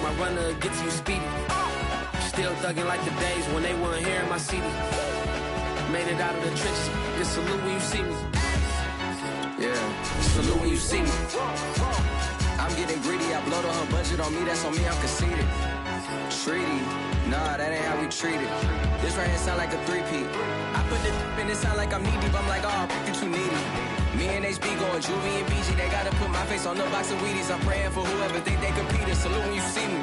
my runner get to you speedy. Still thugging like the days when they weren't here in my city. Made it out of the trenches. Just salute when you see me. Yeah, salute when you see me. I'm getting greedy. I blow the whole budget on me. That's on me. I'm conceited. Treaty. Nah, that ain't how we treat it. This right here sound like a three-peat. I put the in it sound like I'm knee-deep. I'm like, oh, you too needy. Me and HB going Juvie and BG. They gotta put my face on the box of Wheaties. I'm praying for whoever think they compete. Salute when you see me.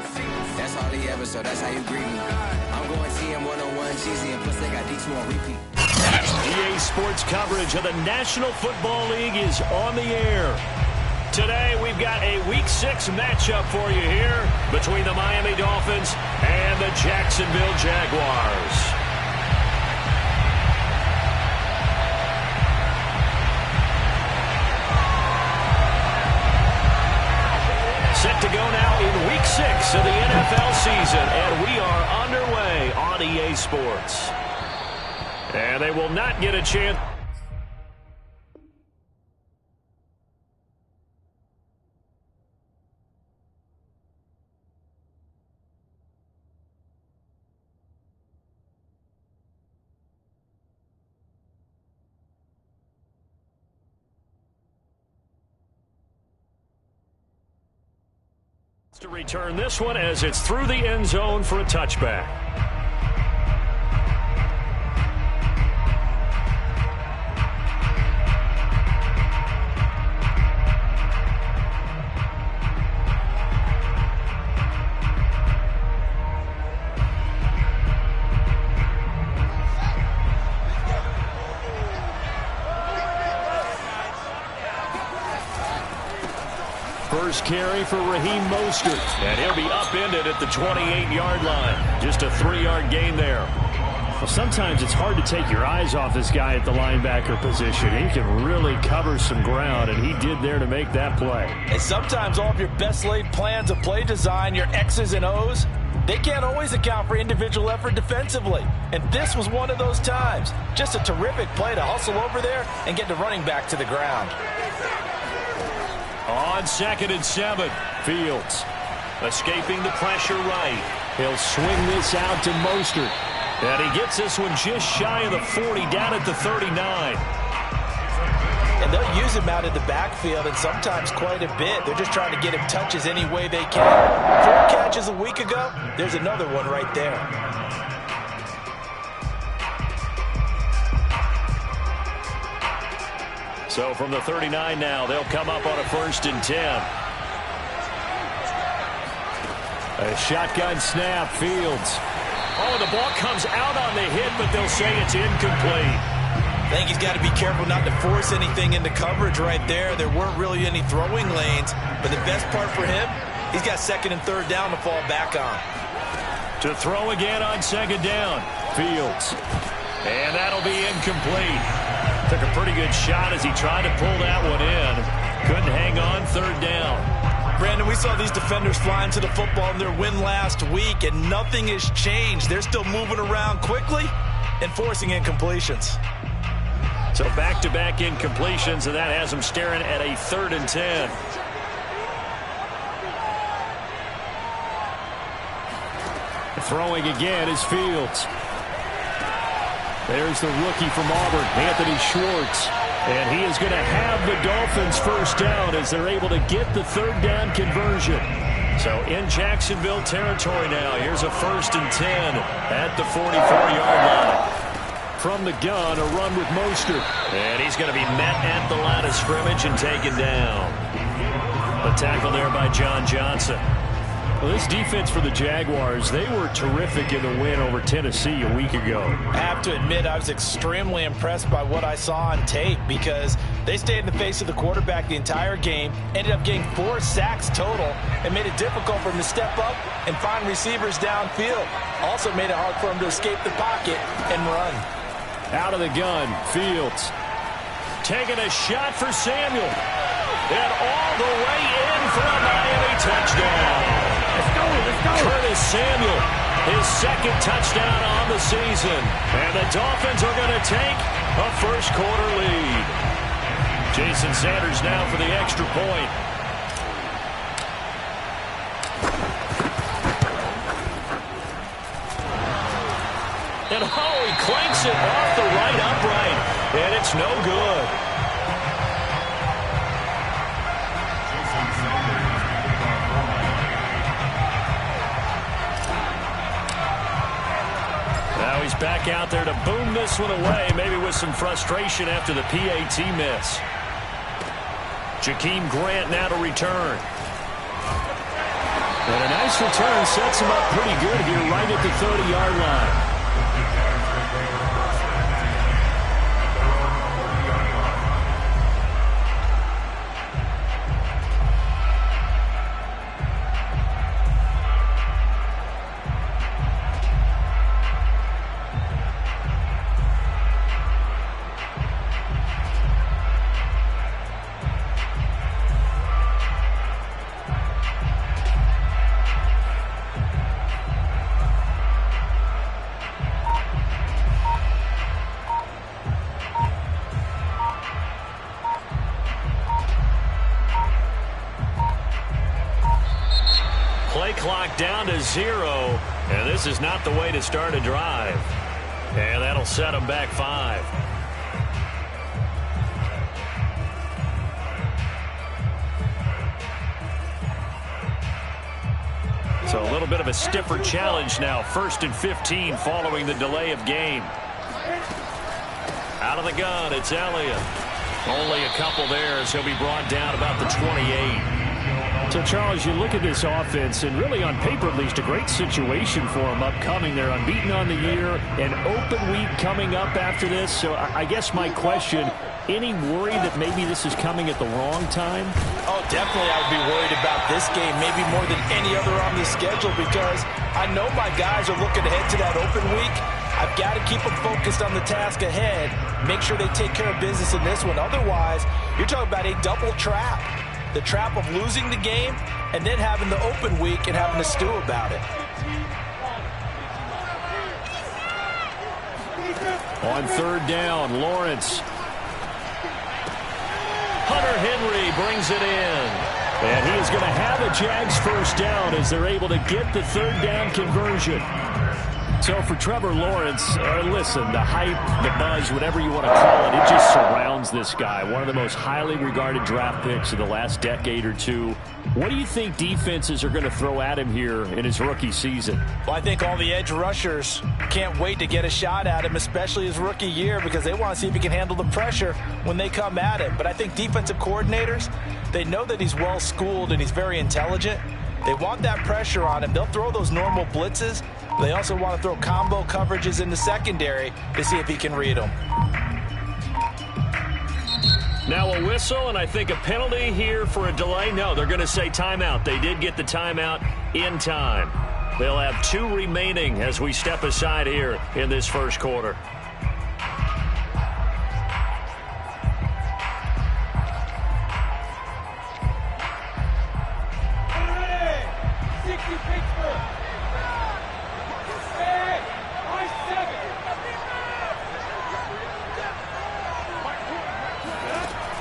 That's all he ever, so that's how you greet me. I'm going TM 101 cheesy, and plus they got D2 on repeat. EA Sports coverage of the National Football League is on the air. Today, we've got a Week 6 matchup for you here between the Miami Dolphins and the Jacksonville Jaguars. Set to go now in Week 6 of the NFL season, and we are underway on EA Sports. And they will not get a chance. To return this one as it's through the end zone for a touchback. First carry for Raheem Mostert, and he'll be upended at the 28-yard line. Just a 3-yard gain there. Well, sometimes it's hard to take your eyes off this guy at the linebacker position. He can really cover some ground, and he did there to make that play. And sometimes all of your best laid plans of play design, your X's and O's, they can't always account for individual effort defensively. And this was one of those times. Just a terrific play to hustle over there and get the running back to the ground. On 2nd and 7, Fields escaping the pressure right. He'll swing this out to Mostert. And he gets this one just shy of the 40, down at the 39. And they'll use him out in the backfield, and sometimes quite a bit. They're just trying to get him touches any way they can. 4 catches a week ago, there's another one right there. So from the 39 now, they'll come up on a 1st and 10. A shotgun snap, Fields. Oh, the ball comes out on the hit, but they'll say it's incomplete. I think he's got to be careful not to force anything into coverage right there. There weren't really any throwing lanes, but the best part for him, he's got 2nd and 3rd down to fall back on. To throw again on 2nd down, Fields. And that'll be incomplete. Took a pretty good shot as he tried to pull that one in. Couldn't hang on, 3rd down. Brandon, we saw these defenders flying to the football in their win last week, and nothing has changed. They're still moving around quickly and forcing incompletions. So back-to-back incompletions, and that has them staring at a 3rd and 10. Throwing again is Fields. There's the rookie from Auburn, Anthony Schwartz. And he is going to have the Dolphins 1st down as they're able to get the 3rd down conversion. So in Jacksonville territory now, here's a 1st and 10 at the 44-yard line. From the gun, a run with Mostert. And he's going to be met at the line of scrimmage and taken down. A tackle there by John Johnson. Well, this defense for the Jaguars, they were terrific in the win over Tennessee a week ago. I have to admit, I was extremely impressed by what I saw on tape because they stayed in the face of the quarterback the entire game, ended up getting 4 sacks total, and made it difficult for him to step up and find receivers downfield. Also made it hard for him to escape the pocket and run. Out of the gun, Fields. Taking a shot for Samuel. And all the way in for a Miami touchdown. Curtis Samuel, his 2nd touchdown on the season. And the Dolphins are going to take a 1st quarter lead. Jason Sanders now for the extra point. And oh, he clanks it off the right upright. And it's no good. Now he's back out there to boom this one away, maybe with some frustration after the PAT miss. Jakeem Grant now to return. And a nice return sets him up pretty good here right at the 30-yard line. Play clock down to 0, and this is not the way to start a drive. And that'll set them back 5. So a little bit of a stiffer challenge now. 1st and 15 following the delay of game. Out of the gun, it's Elliott. Only a couple there as he'll be brought down about the 28. So, Charles, you look at this offense, and really on paper at least, a great situation for them upcoming. They're unbeaten on the year, an open week coming up after this. So I guess my question, any worry that maybe this is coming at the wrong time? Oh, definitely I would be worried about this game, maybe more than any other on the schedule, because I know my guys are looking ahead to that open week. I've got to keep them focused on the task ahead, make sure they take care of business in this one. Otherwise, you're talking about a double trap. The trap of losing the game and then having the open week and having to stew about it. On 3rd down, Lawrence. Hunter Henry brings it in. And he is going to have a Jags first down as they're able to get the 3rd down conversion. So for Trevor Lawrence, listen, the hype, the buzz, whatever you want to call it, it just surrounds this guy. One of the most highly regarded draft picks of the last decade or two. What do you think defenses are going to throw at him here in his rookie season? Well, I think all the edge rushers can't wait to get a shot at him, especially his rookie year, because they want to see if he can handle the pressure when they come at him. But I think defensive coordinators, they know that he's well-schooled and he's very intelligent. They want that pressure on him. They'll throw those normal blitzes. They also want to throw combo coverages in the secondary to see if he can read them. Now a whistle, and I think a penalty here for a delay. No, they're going to say timeout. They did get the timeout in time. They'll have 2 remaining as we step aside here in this first quarter.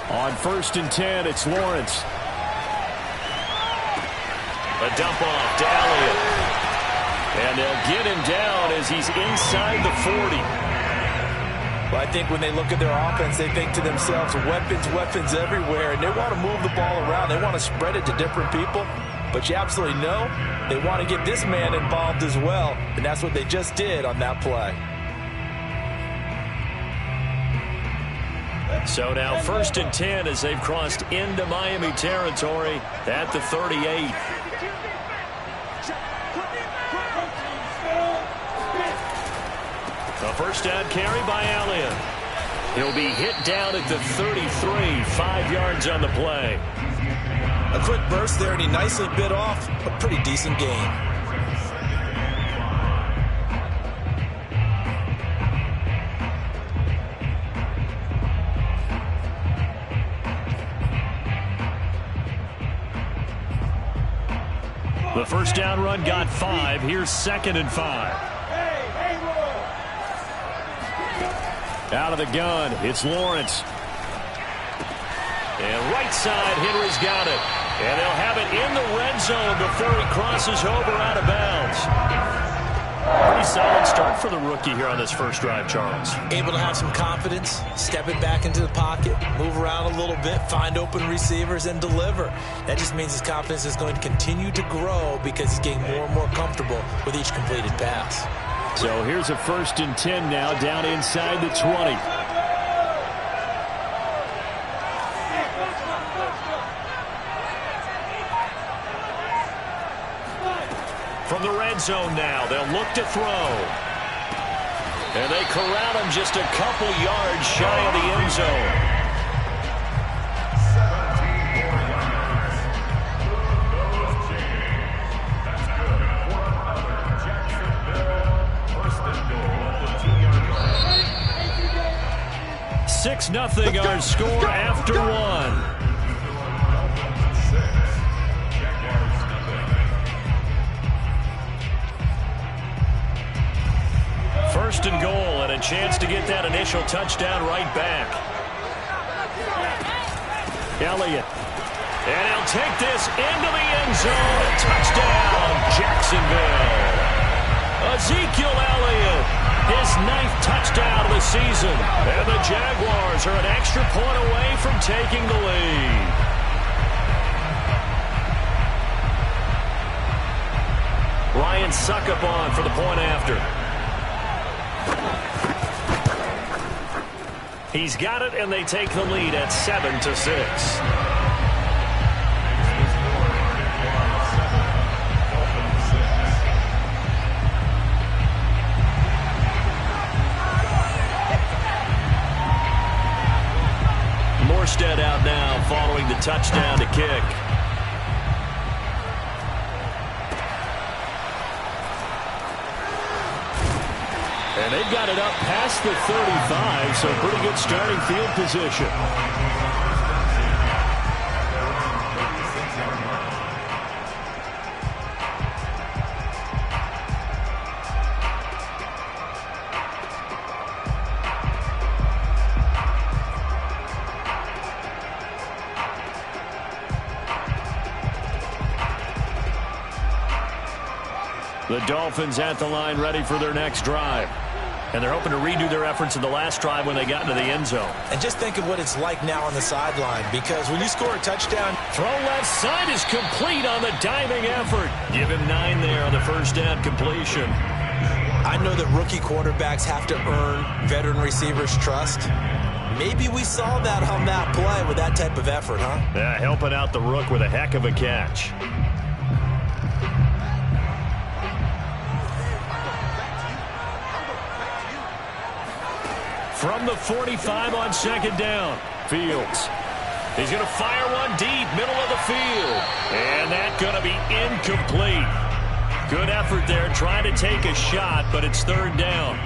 On 1st and 10, it's Lawrence. A dump off to Elliott. And they'll get him down as he's inside the 40. Well, I think when they look at their offense, they think to themselves, weapons, weapons everywhere, and they want to move the ball around. They want to spread it to different people. But you absolutely know they want to get this man involved as well, and that's what they just did on that play. So now 1st and 10 as they've crossed into Miami territory at the 38. A first down carry by Elliott. He'll be hit down at the 33, 5 yards on the play. A quick burst there, and he nicely bit off a pretty decent gain. The first down run got 5. Here's 2nd and 5. Out of the gun, it's Lawrence. And right side, Henry's got it. And they'll have it in the red zone before he crosses over out of bounds. Pretty solid start for the rookie here on this first drive, Charles. Able to have some confidence, stepping back into the pocket, move around a little bit, find open receivers, and deliver. That just means his confidence is going to continue to grow because he's getting more and more comfortable with each completed pass. So here's a 1st and 10 now, down inside the 20. From the red zone now, they'll look to throw. And they corral him just a couple yards shy of the end zone. Six nothing our score after one. First and goal, and a chance to get that initial touchdown right back. Elliott. And he'll take this into the end zone. Touchdown, Jacksonville. Ezekiel Elliott, his 9th touchdown of the season. And the Jaguars are an extra point away from taking the lead. Ryan Succop on for the point after. He's got it, and they take the lead at 7-6. Morstead out now following the touchdown to kick. And they've got it up past the 35, so pretty good starting field position. The Dolphins at the line ready for their next drive. And they're hoping to redo their efforts in the last drive when they got into the end zone. And just think of what it's like now on the sideline, because when you score a touchdown... Throw left side is complete on the diving effort. Give him 9 there on the first down completion. I know that rookie quarterbacks have to earn veteran receivers' trust. Maybe we saw that on that play with that type of effort, huh? Yeah, helping out the rook with a heck of a catch. From the 45 on 2nd down, Fields. He's going to fire one deep, middle of the field. And that's going to be incomplete. Good effort there, trying to take a shot, but it's 3rd down.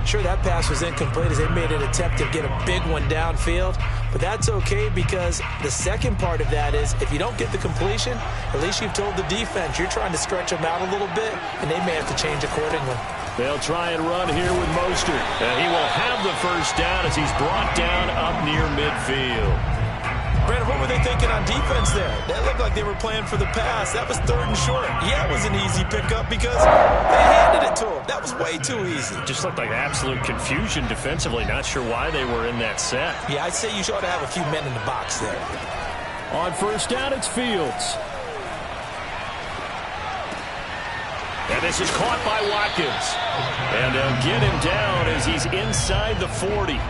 Sure, that pass was incomplete as they made an attempt to get a big one downfield. But that's okay, because the second part of that is if you don't get the completion, at least you've told the defense you're trying to stretch them out a little bit, and they may have to change accordingly. They'll try and run here with Mostert. And he will have the first down as he's brought down up near midfield. Brandon, what were they thinking on defense there? That looked like they were playing for the pass. That was 3rd and short. Yeah, it was an easy pickup because they handed it to him. That was way too easy. Just looked like absolute confusion defensively. Not sure why they were in that set. Yeah, I'd say you ought to have a few men in the box there. On first down, it's Fields. And this is caught by Watkins. And they'll get him down as he's inside the 40.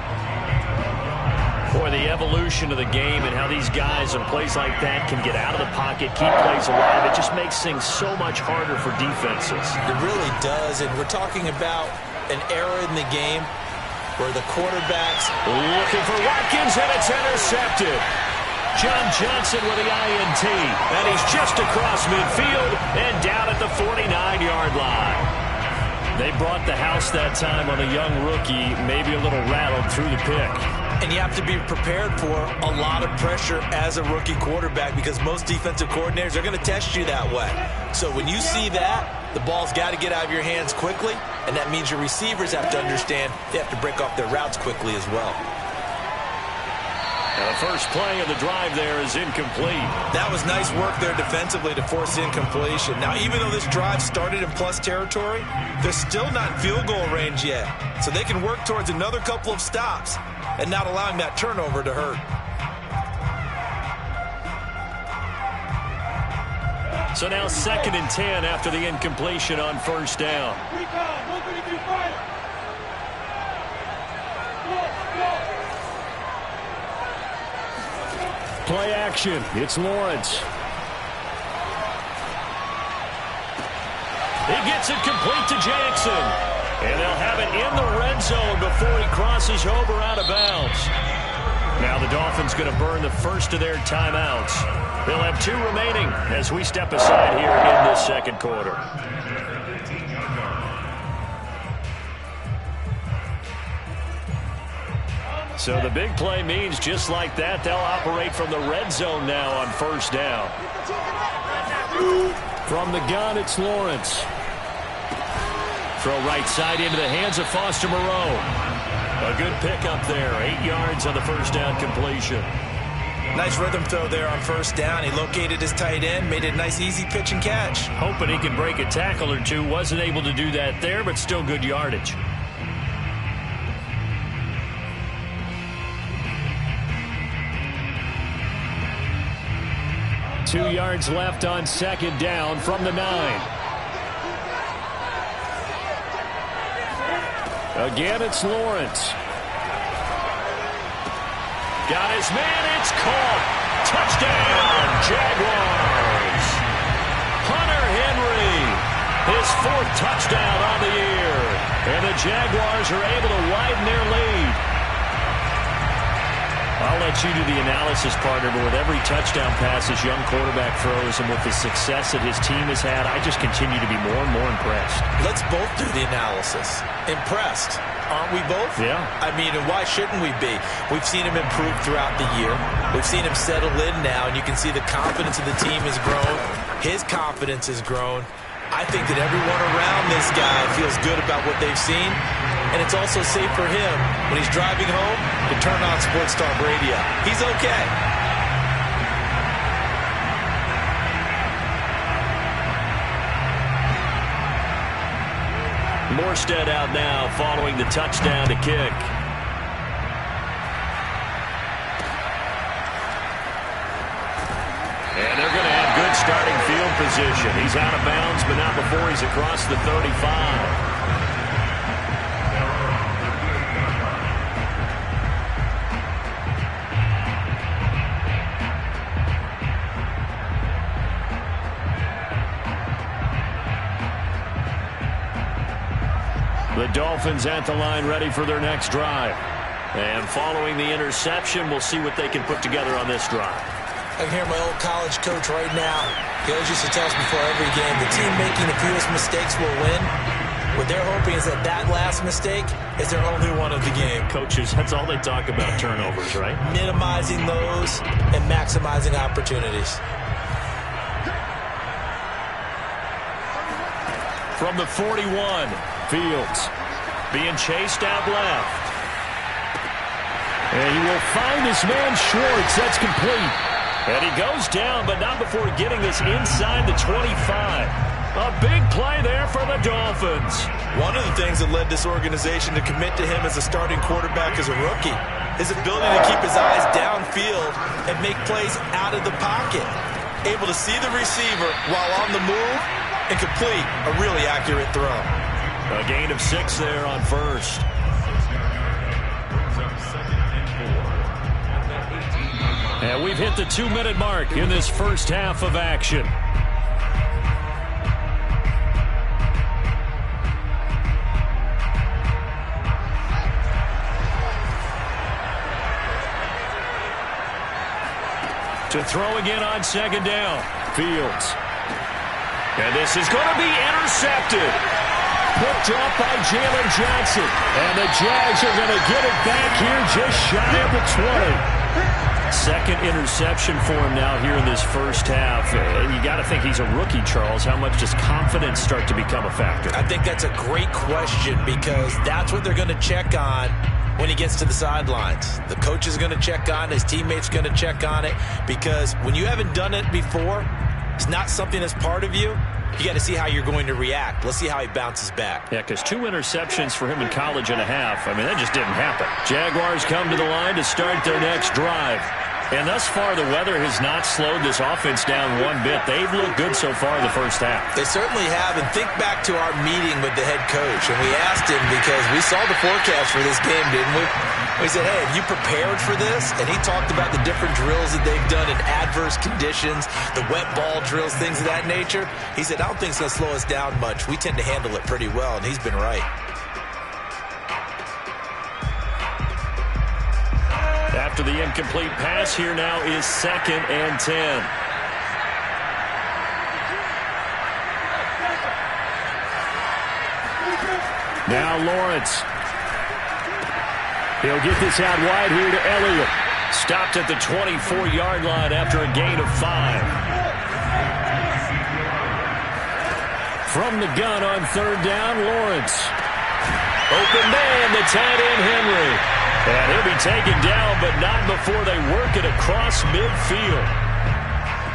Boy, the evolution of the game and how these guys in plays like that can get out of the pocket, keep plays alive, it just makes things so much harder for defenses. It really does, and we're talking about an era in the game where the quarterbacks... Looking for Watkins, and it's intercepted. John Johnson with the INT, and he's just across midfield and down at the 49-yard line. They brought the house that time on a young rookie, maybe a little rattled through the pick. And you have to be prepared for a lot of pressure as a rookie quarterback because most defensive coordinators are going to test you that way. So when you see that, the ball's got to get out of your hands quickly, and that means your receivers have to understand they have to break off their routes quickly as well. Now the first play of the drive there is incomplete. That was nice work there defensively to force incompletion. Now, even though this drive started in plus territory, they're still not in field goal range yet. So they can work towards another couple of stops and not allowing that turnover to hurt. So now 2nd and 10 after the incompletion on first down. Play action. It's Lawrence. He gets it complete to Jackson. And they'll have it in the red zone before he crosses over out of bounds. Now the Dolphins going to burn the first of their timeouts. They'll have 2 remaining as we step aside here in this second quarter. So the big play means just like that, they'll operate from the red zone now on first down. From the gun, it's Lawrence. Throw right side into the hands of Foster Moreau. A good pickup there, 8 yards on the first down completion. Nice rhythm throw there on first down. He located his tight end, made it a nice easy pitch and catch. Hoping he can break a tackle or two. Wasn't able to do that there, but still good yardage. Two yards left on second down from the 9. Again, it's Lawrence. Got his man, it's caught. Touchdown, Jaguars. Hunter Henry, his 4th touchdown on the year. And the Jaguars are able to widen their lead. I'll let you do the analysis, partner, but with every touchdown pass this young quarterback throws and with the success that his team has had, I just continue to be more and more impressed. Let's both do the analysis. Impressed. Aren't we both? Yeah. I mean, and why shouldn't we be? We've seen him improve throughout the year. We've seen him settle in now, and you can see the confidence of the team has grown. His confidence has grown. I think that everyone around this guy feels good about what they've seen, and it's also safe for him when he's driving home to turn on Sports Talk Radio. He's okay. Morstead out now following the touchdown to kick. And they're going to have good starting field position. He's out of bounds, but not before he's across the 35. The Dolphins at the line ready for their next drive. And following the interception, we'll see what they can put together on this drive. I can hear my old college coach right now. He always used to tell us before every game, the team making the fewest mistakes will win. What they're hoping is that that last mistake is their only one of the game. Coaches, that's all they talk about, turnovers, right? Minimizing those and maximizing opportunities. From the 41, Fields being chased out left. And he will find his man Schwartz. That's complete. And he goes down, but not before getting this inside the 25. A big play there for the Dolphins. One of the things that led this organization to commit to him as a starting quarterback as a rookie, his ability to keep his eyes downfield and make plays out of the pocket. Able to see the receiver while on the move and complete a really accurate throw. A gain of 6 there on first. And we've hit the 2-minute mark in this first half of action. To throw again on second down. Fields. And this is going to be intercepted. Picked off by Jalen Johnson. And the Jags are going to get it back here just shy of the 20. Second interception for him now here in this first half. And you got to think he's a rookie, Charles. How much does confidence start to become a factor? I think that's a great question because that's what they're going to check on when he gets to the sidelines. The coach is going to check on it. His teammates are going to check on it, because when you haven't done it before, it's not something that's part of you. You got to see how you're going to react. Let's see how he bounces back. Yeah, because 2 interceptions for him in college and a half. I mean, that just didn't happen. Jaguars come to the line to start their next drive. And thus far, the weather has not slowed this offense down one bit. They've looked good so far in the first half. They certainly have. And think back to our meeting with the head coach. And we asked him, because we saw the forecast for this game, didn't we? We said, hey, have you prepared for this? And he talked about the different drills that they've done in adverse conditions, the wet ball drills, things of that nature. He said, I don't think it's going to slow us down much. We tend to handle it pretty well, and he's been right. After the incomplete pass, here now is 2nd and 10. Now Lawrence. He'll get this out wide here to Elliott. Stopped at the 24-yard line after a gain of 5. From the gun on 3rd down, Lawrence. Open man, the tight end Henry. And he'll be taken down, but not before they work it across midfield.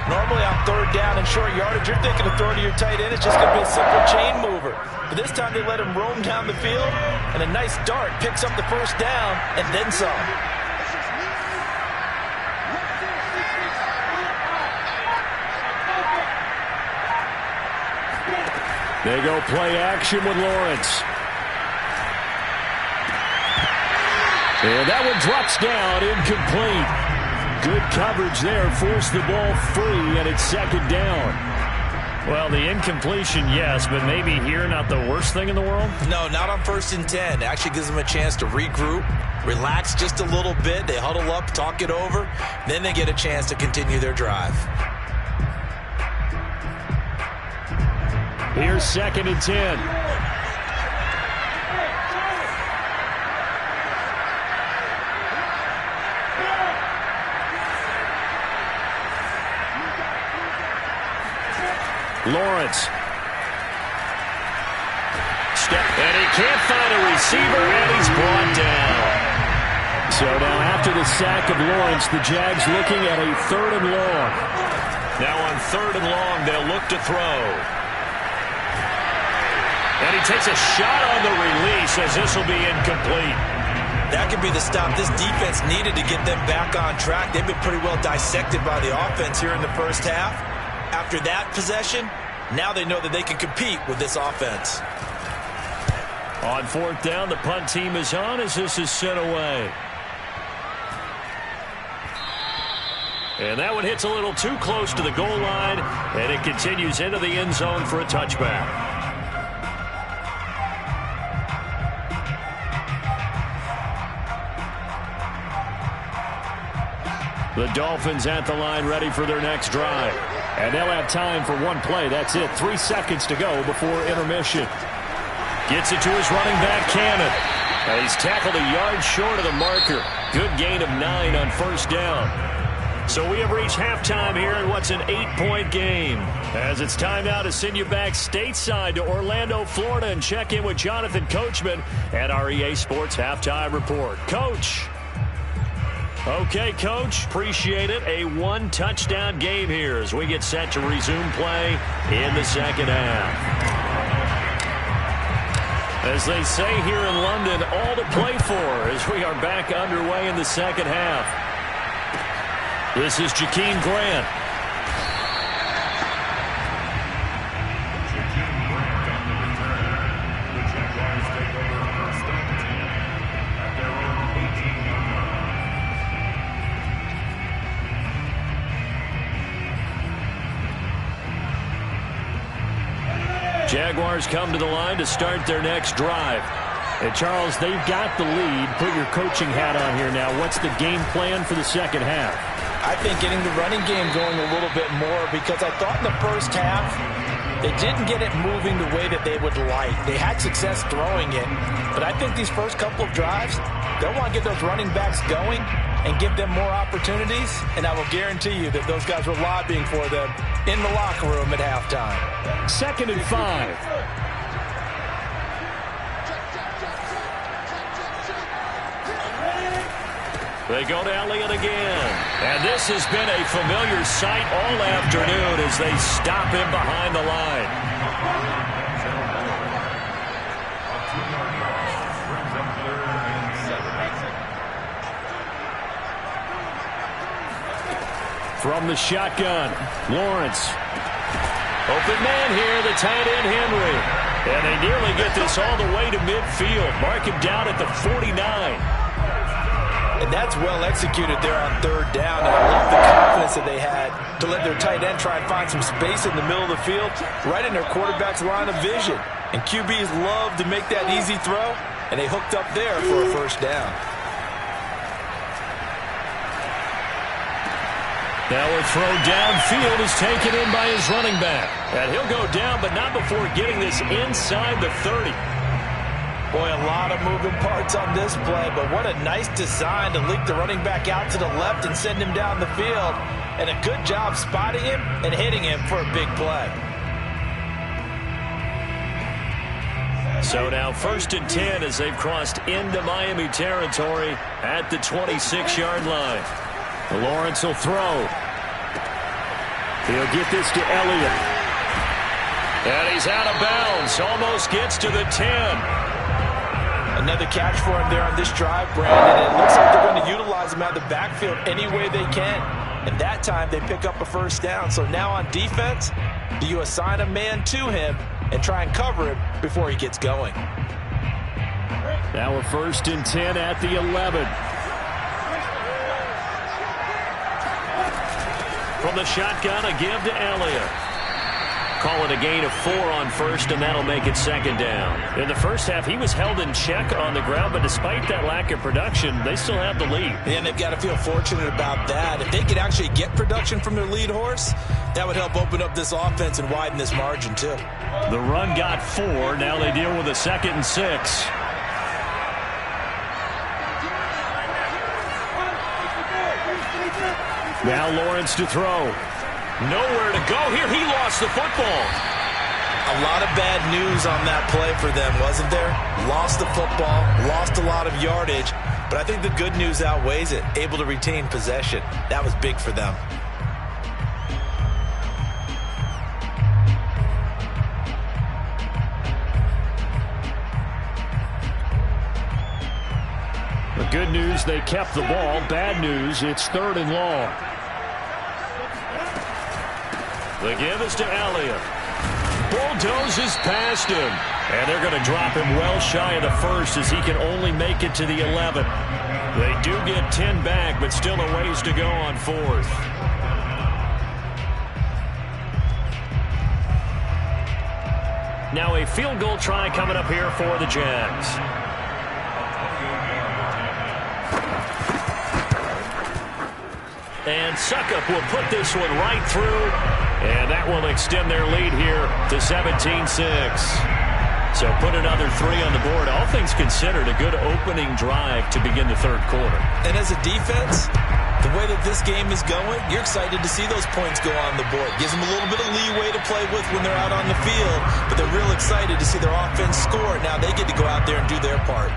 Normally on 3rd down and short yardage, you're thinking of throwing to your tight end. It's just going to be a simple chain mover. But this time they let him roam down the field, and a nice dart picks up the 1st down and then some. They go play action with Lawrence. And that one drops down, incomplete. Good coverage there, forced the ball free, and it's 2nd down. Well, the incompletion, yes, but maybe here not the worst thing in the world? No, not on 1st and 10. It actually gives them a chance to regroup, relax just a little bit. They huddle up, talk it over. Then they get a chance to continue their drive. Here's 2nd and 10. Lawrence. And he can't find a receiver, and he's brought down. So now after the sack of Lawrence, the Jags looking at a 3rd and long. Now on 3rd and long, they'll look to throw. And he takes a shot on the release, as this will be incomplete. That could be the stop this defense needed to get them back on track. They've been pretty well dissected by the offense here in the first half. After that possession, now they know that they can compete with this offense. On 4th down, the punt team is on as this is sent away. And that one hits a little too close to the goal line, and it continues into the end zone for a touchback. The Dolphins at the line, ready for their next drive. And they'll have time for one play. That's it. 3 seconds to go before intermission. Gets it to his running back, Cannon. And he's tackled a yard short of the marker. Good gain of 9 on 1st down. So we have reached halftime here in what's an 8-point game. As it's time now to send you back stateside to Orlando, Florida, and check in with Jonathan Coachman at our EA Sports Halftime Report. Coach. Okay, Coach, appreciate it. A 1-touchdown game here as we get set to resume play in the 2nd half. As they say here in London, all to play for as we are back underway in the 2nd half. This is Jakeem Grant. Jaguars come to the line to start their next drive. And Charles, they've got the lead. Put your coaching hat on here now. What's the game plan for the 2nd half? I think getting the running game going a little bit more, because I thought in the first half they didn't get it moving the way that they would like. They had success throwing it, but I think these first couple of drives, they'll want to get those running backs going and give them more opportunities, and I will guarantee you that those guys were lobbying for them in the locker room at halftime. 2nd and 5. They go to Elliott again. And this has been a familiar sight all afternoon as they stop him behind the line. From the shotgun, Lawrence. Open man here, the tight end, Henry. And they nearly get this all the way to midfield. Mark him down at the 49. And that's well executed there on third down. And I love the confidence that they had to let their tight end try and find some space in the middle of the field, right in their quarterback's line of vision. And QBs love to make that easy throw, and they hooked up there for a first down. Now a throw downfield is taken in by his running back. And he'll go down, but not before getting this inside the 30. Boy, a lot of moving parts on this play, but what a nice design to leak the running back out to the left and send him down the field. And a good job spotting him and hitting him for a big play. So now 1st and 10 as they've crossed into Miami territory at the 26-yard line. Lawrence will throw. He'll get this to Elliott. And he's out of bounds. Almost gets to the 10. Another catch for him there on this drive, Brandon. It looks like they're going to utilize him out of the backfield any way they can. And that time they pick up a first down. So now on defense, do you assign a man to him and try and cover him before he gets going? Now a 1st and 10 at the 11. From the shotgun, a give to Elliott. Call it a gain of 4 on first, and that'll make it 2nd down. In the first half, he was held in check on the ground, but despite that lack of production, they still have the lead. And they've got to feel fortunate about that. If they could actually get production from their lead horse, that would help open up this offense and widen this margin, too. The run got 4. Now they deal with a 2nd and 6. Now Lawrence to throw. Nowhere to go here. He lost the football. A lot of bad news on that play for them, wasn't there? Lost the football, lost a lot of yardage, but I think the good news outweighs it. Able to retain possession. That was big for them. The good news, they kept the ball. Bad news, it's 3rd and long. The give is to Elliott. Bulldozes past him. And they're going to drop him well shy of the 1st as he can only make it to the 11. They do get 10 back, but still a ways to go on 4th. Now a field goal try coming up here for the Jags. And Suckup will put this one right through. And that will extend their lead here to 17-6. So put another 3 on the board. All things considered, a good opening drive to begin the 3rd quarter. And as a defense, the way that this game is going, you're excited to see those points go on the board. Gives them a little bit of leeway to play with when they're out on the field. But they're real excited to see their offense score. Now they get to go out there and do their part.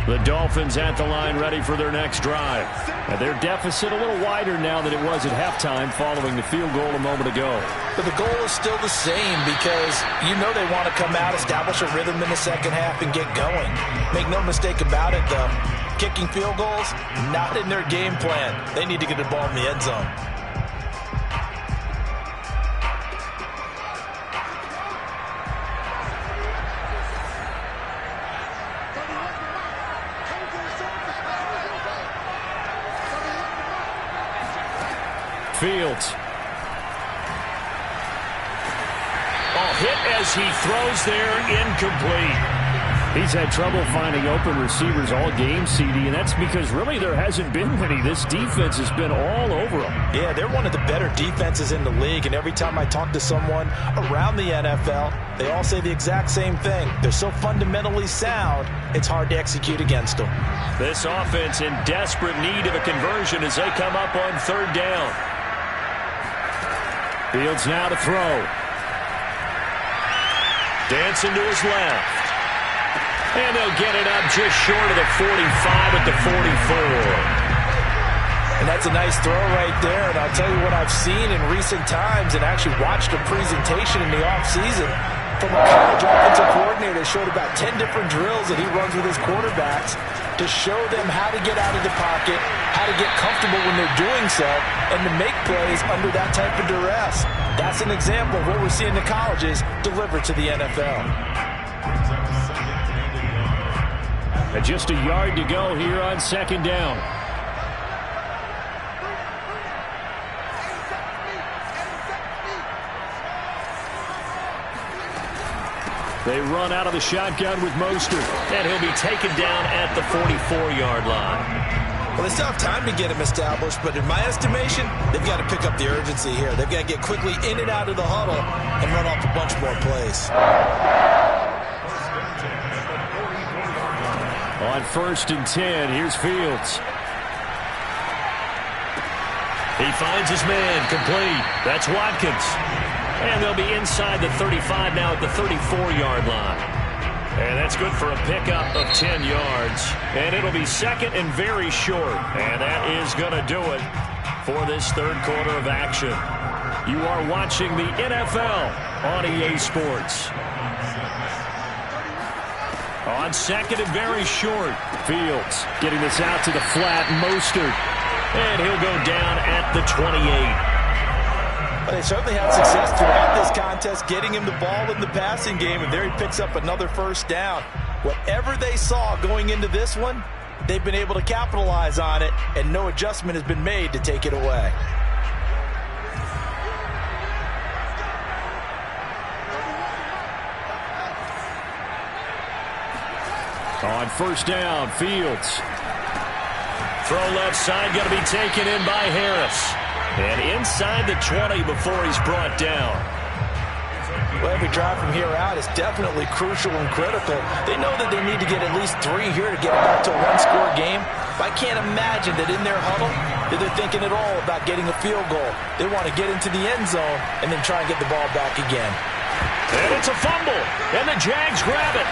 The Dolphins at the line ready for their next drive. And their deficit a little wider now than it was at halftime following the field goal a moment ago. But the goal is still the same because you know they want to come out, establish a rhythm in the second half, and get going. Make no mistake about it, though. Kicking field goals, not in their game plan. They need to get the ball in the end zone. Fields. Hit as he throws there, incomplete. He's had trouble finding open receivers all game, CD, and that's because really there hasn't been many. This defense has been all over them. Yeah, they're one of the better defenses in the league, and every time I talk to someone around the NFL, they all say the exact same thing. They're so fundamentally sound, it's hard to execute against them. This offense in desperate need of a conversion as they come up on 3rd down. Fields now to throw. Dancing to his left. And they'll get it up just short of the 45 at the 44. And that's a nice throw right there. And I'll tell you what I've seen in recent times and actually watched a presentation in the offseason from a college offensive coordinator that showed about 10 different drills that he runs with his quarterbacks to show them how to get out of the pocket, how to get comfortable when they're doing so, and to make plays under that type of duress. That's an example of what we're seeing the colleges deliver to the NFL. And just a yard to go here on second down. They run out of the shotgun with Mostert, and he'll be taken down at the 44-yard line. Well, they still have time to get him established, but in my estimation, they've got to pick up the urgency here. They've got to get quickly in and out of the huddle and run off a bunch more plays. On 1st and 10, here's Fields. He finds his man, complete. That's Watkins. And they'll be inside the 35 now at the 34-yard line. And that's good for a pickup of 10 yards. And it'll be second and very short. And that is going to do it for this third quarter of action. You are watching the NFL on EA Sports. On second and very short, Fields getting this out to the flat, Mostert. And he'll go down at the 28. Well, they certainly had success throughout this contest, getting him the ball in the passing game, and there he picks up another first down. Whatever they saw going into this one, they've been able to capitalize on it, and no adjustment has been made to take it away. On first down, Fields. Throw left side, going to be taken in by Harris. And inside the 20 before he's brought down. Well, every drive from here out is definitely crucial and critical. They know that they need to get at least 3 here to get it back to a one-score game. But I can't imagine that in their huddle that they're thinking at all about getting a field goal. They want to get into the end zone and then try and get the ball back again. And it's a fumble, and the Jags grab it.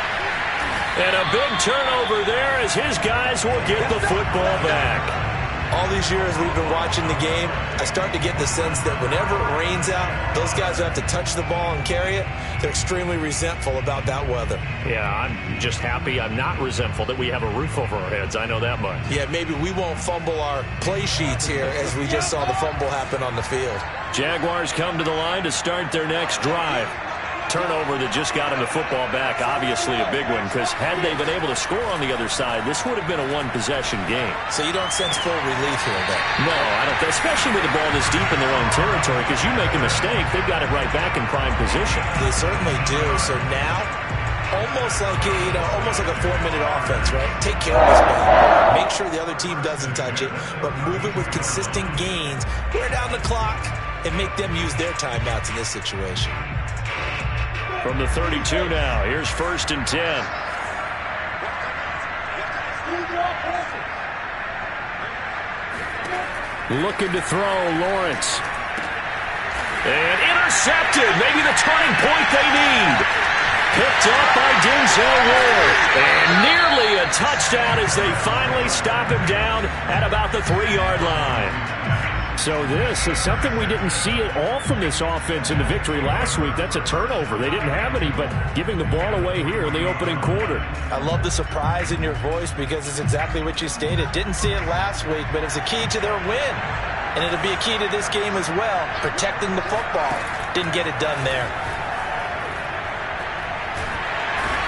And a big turnover there as his guys will get the football back. All these years we've been watching the game, I start to get the sense that whenever it rains out, those guys who have to touch the ball and carry it, they're extremely resentful about that weather. Yeah, I'm just happy I'm not resentful that we have a roof over our heads. I know that much. Yeah, maybe we won't fumble our play sheets here as we just saw the fumble happen on the field. Jaguars come to the line to start their next drive. Turnover that just got him the football back, obviously a big one, because had they been able to score on the other side, this would have been a one-possession game. So you don't sense full relief here, though? No, I don't, especially with the ball this deep in their own territory, because you make a mistake, they've got it right back in prime position. They certainly do. So now, almost like a 4-minute offense, right? Take care of this ball. Make sure the other team doesn't touch it, but move it with consistent gains. Wear down the clock and make them use their timeouts in this situation. From the 32 now, here's 1st and 10. Looking to throw, Lawrence. And intercepted, maybe the turning point they need. Picked up by Denzel Ward. And nearly a touchdown as they finally stop him down at about the 3-yard line. So this is something we didn't see at all from this offense in the victory last week. That's a turnover. They didn't have any, but giving the ball away here in the opening quarter. I love the surprise in your voice because it's exactly what you stated. Didn't see it last week, but it's a key to their win. And it'll be a key to this game as well, protecting the football. Didn't get it done there.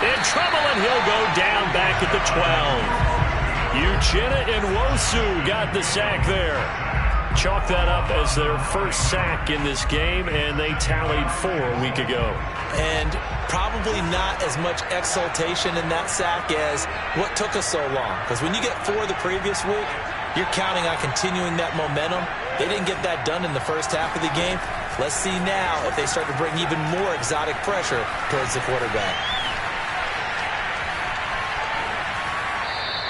In trouble, and he'll go down back at the 12. Uchenna and Nwosu got the sack there. Chalk that up as their first sack in this game, and they tallied 4 a week ago. And probably not as much exultation in that sack as what took us so long. Because when you get 4 the previous week, you're counting on continuing that momentum. They didn't get that done in the first half of the game. Let's see now if they start to bring even more exotic pressure towards the quarterback.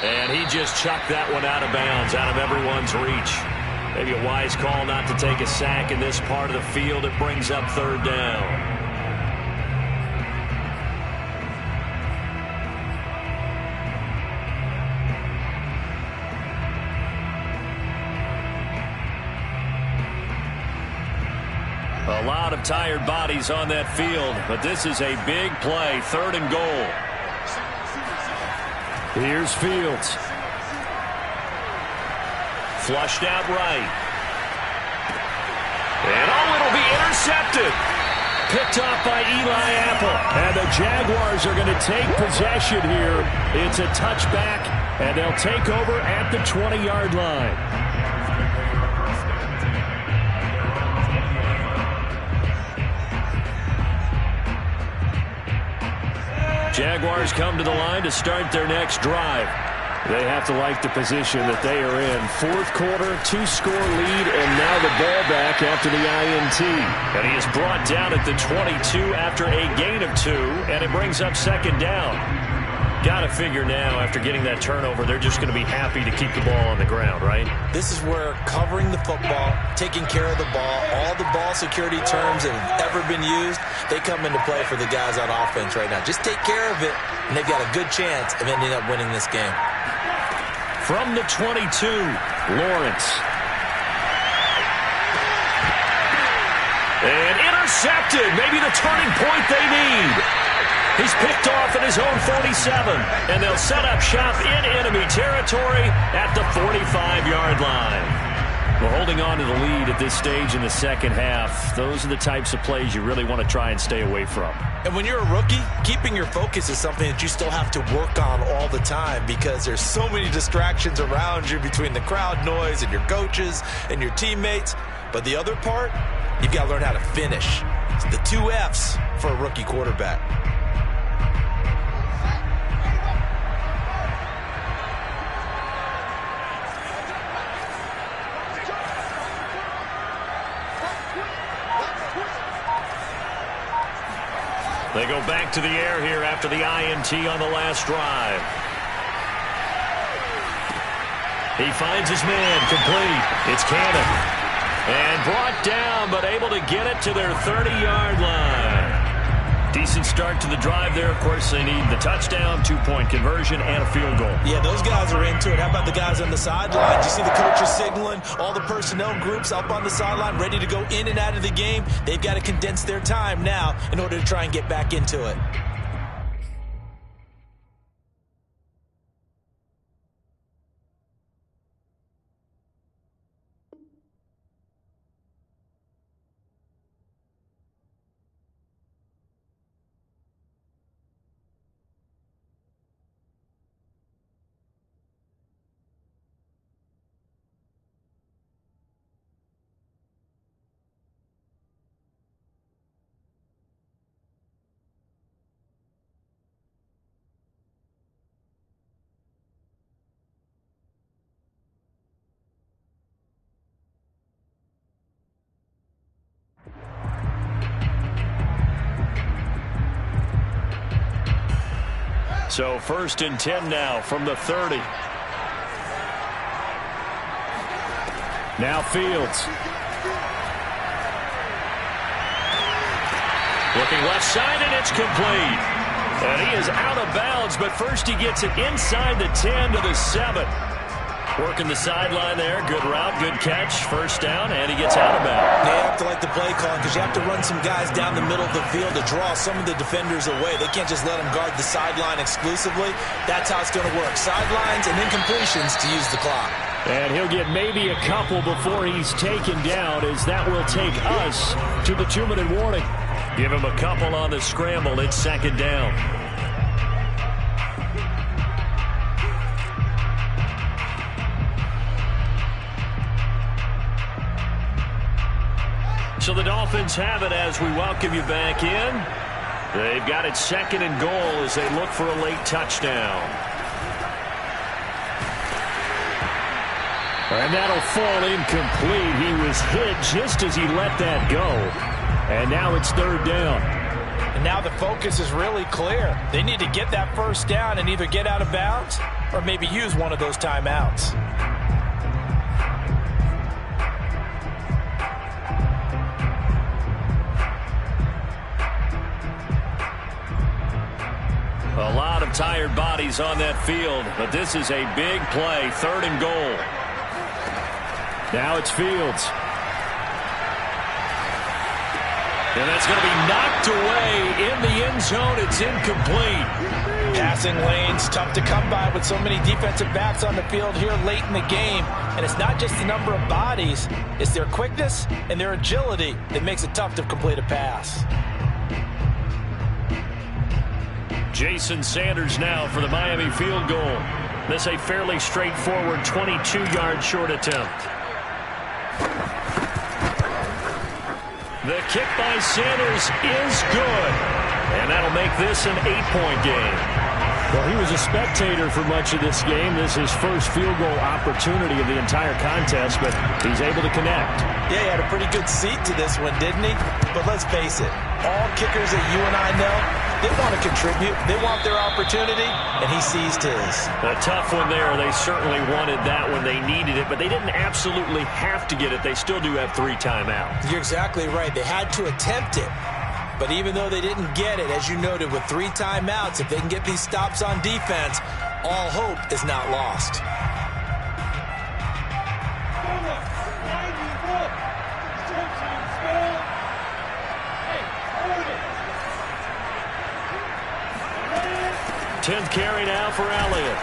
And he just chucked that one out of bounds, out of everyone's reach. Maybe a wise call not to take a sack in this part of the field. It brings up 3rd down. tired bodies on that field, but this is a big play, 3rd and goal. Here's Fields. Flushed out right. And it'll be intercepted. Picked off by Eli Apple. And the Jaguars are going to take possession here. It's a touchback, and they'll take over at the 20-yard line. Jaguars come to the line to start their next drive. They have to like the position that they are in. 4th quarter, 2-score lead, and now the ball back after the INT. And he is brought down at the 22 after a gain of 2, and it brings up 2nd down. Got to figure now, after getting that turnover, they're just going to be happy to keep the ball on the ground, right? This is where covering the football, taking care of the ball, all the ball security terms that have ever been used, they come into play for the guys on offense right now. Just take care of it, and they've got a good chance of ending up winning this game. From the 22, Lawrence. And intercepted. Maybe the turning point they need. He's picked off at his own 47. And they'll set up shop in enemy territory at the 45-yard line. Well, holding on to the lead at this stage in the second half, those are the types of plays you really want to try and stay away from. And when you're a rookie, keeping your focus is something that you still have to work on all the time because there's so many distractions around you between the crowd noise and your coaches and your teammates. But the other part, you've got to learn how to finish. It's the 2 F's for a rookie quarterback. They go back to the air here after the INT on the last drive. He finds his man complete. It's Cannon. And brought down, but able to get it to their 30-yard line. Decent start to the drive there. Of course, they need the touchdown, 2-point conversion, and a field goal. Yeah, those guys are into it. How about the guys on the sideline? Do you see the coaches signaling? All the personnel groups up on the sideline ready to go in and out of the game. They've got to condense their time now in order to try and get back into it. So 1st and 10 now from the 30. Now Fields. Looking left side, and it's complete. And he is out of bounds, but first he gets it inside the 10 to the 7. Working the sideline there. Good route, good catch. First down, and he gets out of bounds. They have to like the play call because you have to run some guys down the middle of the field to draw some of the defenders away. They can't just let them guard the sideline exclusively. That's how it's going to work. Sidelines and then completions to use the clock. And he'll get maybe a couple before he's taken down, as that will take us to the 2-minute warning. Give him a couple on the scramble. It's 2nd down. So the Dolphins have it as we welcome you back in. They've got it 2nd and goal as they look for a late touchdown. And that'll fall incomplete. He was hit just as he let that go. And now it's 3rd down. And now the focus is really clear. They need to get that first down and either get out of bounds or maybe use one of those timeouts. A lot of tired bodies on that field, but this is a big play, 3rd and goal. Now it's Fields. And that's going to be knocked away in the end zone. It's incomplete. Passing lanes, tough to come by with so many defensive backs on the field here late in the game. And it's not just the number of bodies, it's their quickness and their agility that makes it tough to complete a pass. Jason Sanders now for the Miami field goal. This a fairly straightforward 22-yard short attempt. The kick by Sanders is good. And that'll make this an 8-point game. Well, he was a spectator for much of this game. This is his first field goal opportunity of the entire contest, but he's able to connect. Yeah, he had a pretty good seat to this one, didn't he? But let's face it, all kickers that you and I know, they want to contribute. They want their opportunity, and he seized his. A tough one there. They certainly wanted that when they needed it, but they didn't absolutely have to get it. They still do have 3 timeouts. You're exactly right. They had to attempt it. But even though they didn't get it, as you noted, with 3 timeouts, if they can get these stops on defense, all hope is not lost. Tenth carry now for Elliott.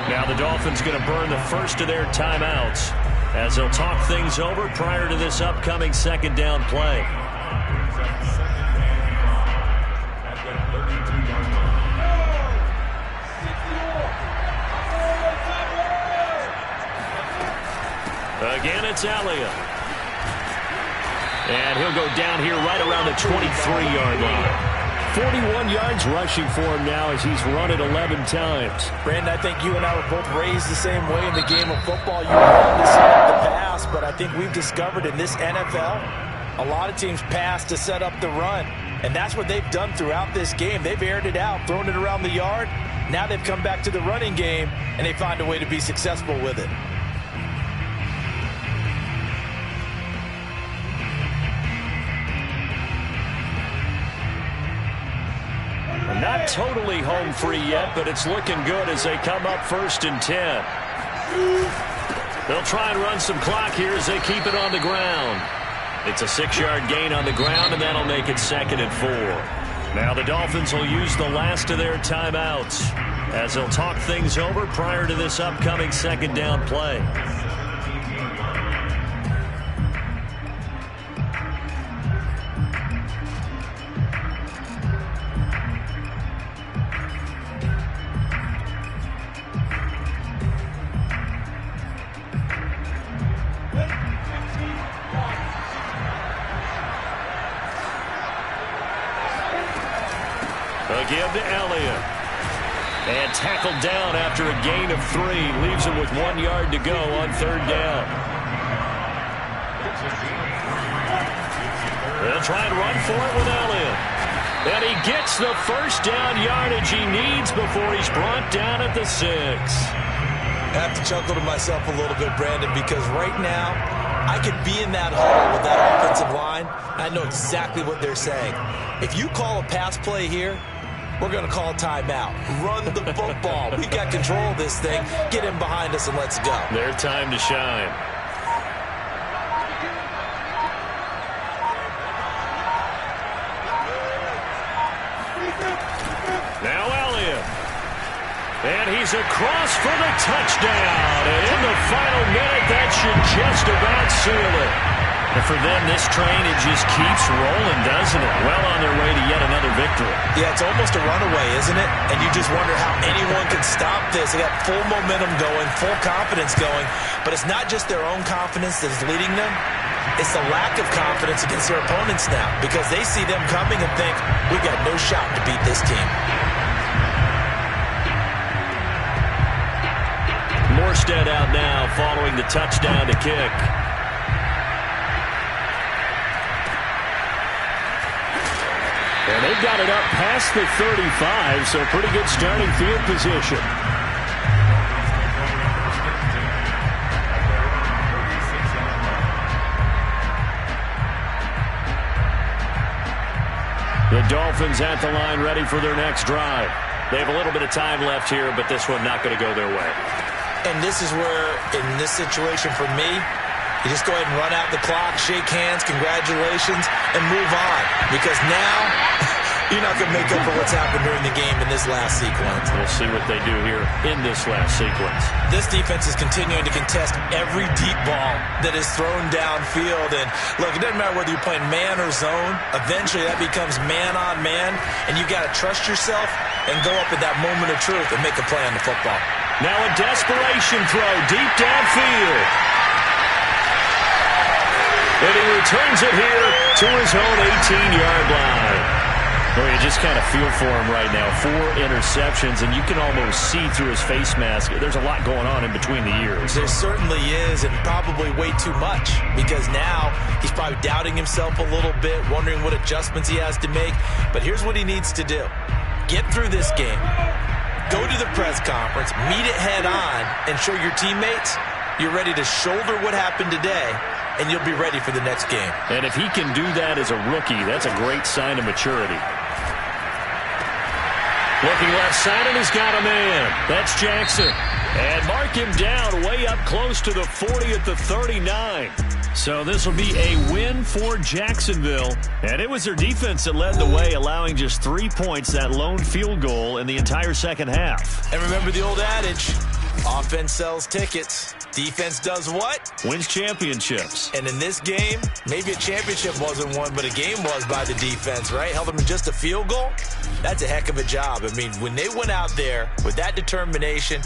Now the Dolphins going to burn the first of their timeouts as they'll talk things over prior to this upcoming second down play. Again, it's Elliott. And he'll go down here right around the 23-yard line. 41 yards rushing for him now as he's run it 11 times. Brandon, I think you and I were both raised the same way in the game of football. You want to set up the pass, but I think we've discovered in this NFL, a lot of teams pass to set up the run. And that's what they've done throughout this game. They've aired it out, thrown it around the yard. Now they've come back to the running game, and they find a way to be successful with it. Not totally home free yet, but it's looking good as they come up 1st and 10. They'll try and run some clock here as they keep it on the ground. It's a 6-yard gain on the ground, and that'll make it 2nd and 4. Now the Dolphins will use the last of their timeouts as they'll talk things over prior to this upcoming second down play. Give to Elliott. And tackled down after a gain of 3. Leaves him with 1 yard to go on 3rd down. They'll try and run for it with Elliott. And he gets the first down yardage he needs before he's brought down at the 6. I have to chuckle to myself a little bit, Brandon, because right now I could be in that huddle with that offensive line. I know exactly what they're saying. If you call a pass play here, we're going to call timeout. Run the football. We got control of this thing. Get him behind us and let's go. Their time to shine. Now Elliott. And he's across for the touchdown. And in the final minute, that should just about seal it. And for them, this train, it just keeps rolling, doesn't it? Well on their way to yet another victory. Yeah, it's almost a runaway, isn't it? And you just wonder how anyone can stop this. They got full momentum going, full confidence going. But it's not just their own confidence that's leading them. It's the lack of confidence against their opponents now, because they see them coming and think, we got no shot to beat this team. Morstead out now following the touchdown to kick. And they've got it up past the 35, so pretty good starting field position. The Dolphins at the line ready for their next drive. They have a little bit of time left here, but this one not going to go their way. And this is where, in this situation for me, You just go ahead and run out the clock, shake hands, congratulations, and move on. Because now, you're not going to make up for what's happened during the game in this last sequence. We'll see what they do here in this last sequence. This defense is continuing to contest every deep ball that is thrown downfield. And look, it doesn't matter whether you're playing man or zone. Eventually, that becomes man on man, and you've got to trust yourself and go up at that moment of truth and make a play on the football. Now a desperation throw deep downfield. And he returns it here to his own 18-yard line. Well, you just kind of feel for him right now. 4 interceptions, and you can almost see through his face mask. There's a lot going on in between the ears. There certainly is, and probably way too much, because now he's probably doubting himself a little bit, wondering what adjustments he has to make. But here's what he needs to do. Get through this game. Go to the press conference, meet it head on, and show your teammates you're ready to shoulder what happened today, and you'll be ready for the next game. And if he can do that as a rookie, that's a great sign of maturity. Looking left side, and he's got a man. That's Jackson. And mark him down way up close to the 40 at the 39. So this will be a win for Jacksonville. And it was their defense that led the way, allowing just 3 points, that lone field goal in the entire second half. And remember the old adage, offense sells tickets. Defense does what? Wins championships. And in this game, maybe a championship wasn't won, but a game was by the defense, right? Held them in just a field goal. That's a heck of a job. I mean, when they went out there with that determination